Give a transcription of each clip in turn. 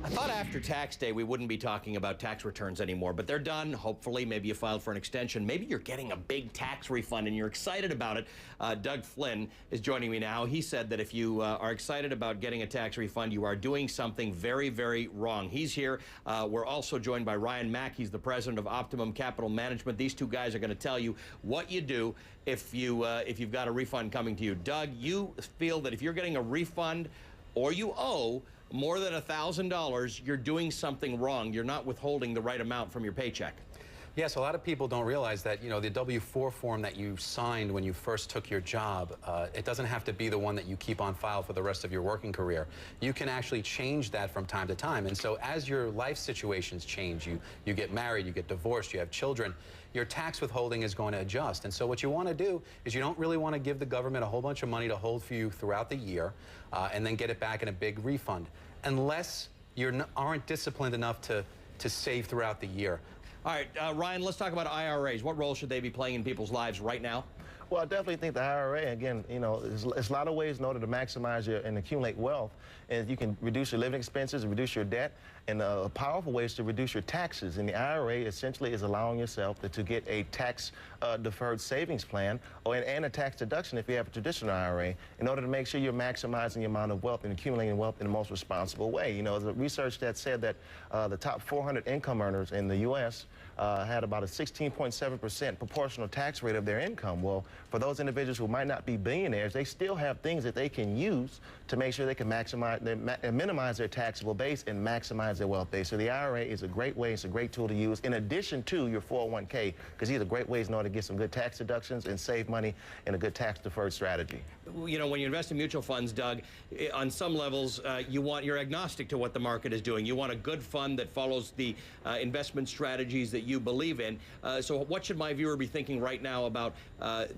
I thought after tax day we wouldn't be talking about tax returns anymore, but they're done. Hopefully, maybe you filed for an extension. Maybe you're getting a big tax refund and you're excited about it. Doug Flynn is joining me now. He said that if you are excited about getting a tax refund, you are doing something very, very wrong. He's here. We're also joined by Ryan Mack. He's the president of Optimum Capital Management. These two guys are going to tell you what you do if you've got a refund coming to you. Doug, you feel that if you're getting a refund or you owe more than $1,000, you're doing something wrong. You're not withholding the right amount from your paycheck. Yes, a lot of people don't realize that, the W-4 form that you signed when you first took your job, it doesn't have to be the one that you keep on file for the rest of your working career. You can actually change that from time to time. And so as your life situations change, you get married, you get divorced, you have children, your tax withholding is going to adjust. And so what you want to do is you don't really want to give the government a whole bunch of money to hold for you throughout the year and then get it back in a big refund, unless you aren't disciplined enough to save throughout the year. All right, Ryan, let's talk about IRAs. What role should they be playing in people's lives right now? Well, I definitely think the IRA, again, there's a lot of ways in order to maximize and accumulate wealth. And you can reduce your living expenses, reduce your debt, and a powerful way is to reduce your taxes. And the IRA essentially is allowing yourself to get a tax-deferred savings plan and a tax deduction if you have a traditional IRA in order to make sure you're maximizing the amount of wealth and accumulating wealth in the most responsible way. There's a research that said that the top 400 income earners in the U.S. Had about a 16.7% proportional tax rate of their income. Well, for those individuals who might not be billionaires, they still have things that they can use to make sure they can minimize their taxable base and maximize their wealth base. So the IRA is a great way, it's a great tool to use in addition to your 401k, because these are great ways in order to get some good tax deductions and save money in a good tax-deferred strategy. When you invest in mutual funds, Doug, on some levels, you're agnostic to what the market is doing. You want a good fund that follows the investment strategies that you believe in. So what should my viewer be thinking right now about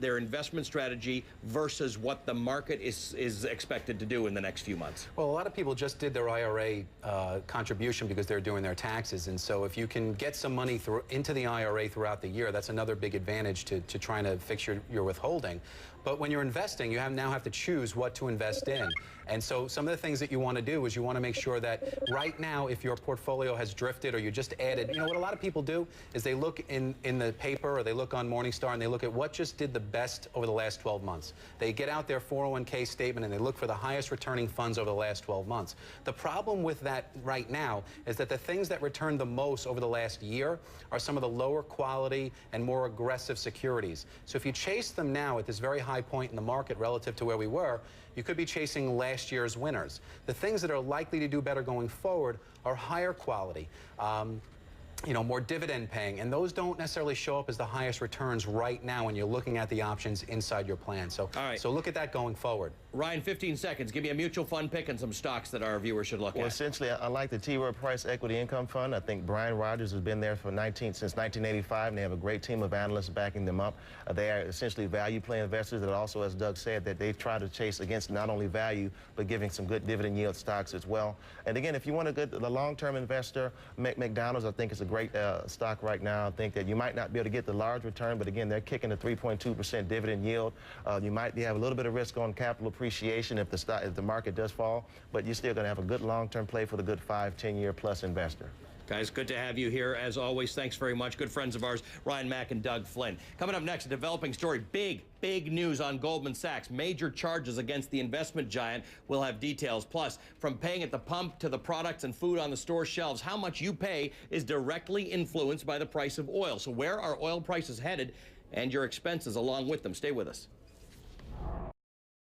their investment strategy versus what the market is expected to do in the next few months? Well, a lot of people just did their IRA contribution because they're doing their taxes. And so if you can get some money into the IRA throughout the year, that's another big advantage to trying to fix your withholding. But when you're investing, you now have to choose what to invest in. And so some of the things that you want to do is you want to make sure that right now, if your portfolio has drifted or you just added, what a lot of people do is they look in the paper or they look on Morningstar and they look at what just did the best over the last 12 months. They get out their 401k statement and they look for the highest returning funds over the last 12 months. The problem with that right now is that the things that returned the most over the last year are some of the lower quality and more aggressive securities. So if you chase them now at this very high point in the market relative to where we were, you could be chasing last year's winners. The things that are likely to do better going forward are higher quality. More dividend paying, and those don't necessarily show up as the highest returns right now when you're looking at the options inside your plan. So, so look at that going forward. Ryan, 15 seconds. Give me a mutual fund pick and some stocks that our viewers should look at. Well, essentially, I like the T. Rowe Price Equity Income Fund. I think Brian Rogers has been there since 1985, and they have a great team of analysts backing them up. They are essentially value play investors that also, as Doug said, that they try to chase against not only value, but giving some good dividend yield stocks as well. And again, if you want the long-term investor, McDonald's, I think, is a great stock right now. I think that you might not be able to get the large return, but again, they're kicking a 3.2% dividend yield. You might have a little bit of risk on capital appreciation if the market does fall, but you're still going to have a good long-term play for the good 5-10 year plus investor. Guys, good to have you here as always. Thanks very much. Good friends of ours, Ryan Mack and Doug Flynn. Coming up next, a developing story. Big news on Goldman Sachs. Major charges against the investment giant. We'll have details. Plus, from paying at the pump to the products and food on the store shelves, how much you pay is directly influenced by the price of oil. So where are oil prices headed and your expenses along with them? Stay with us.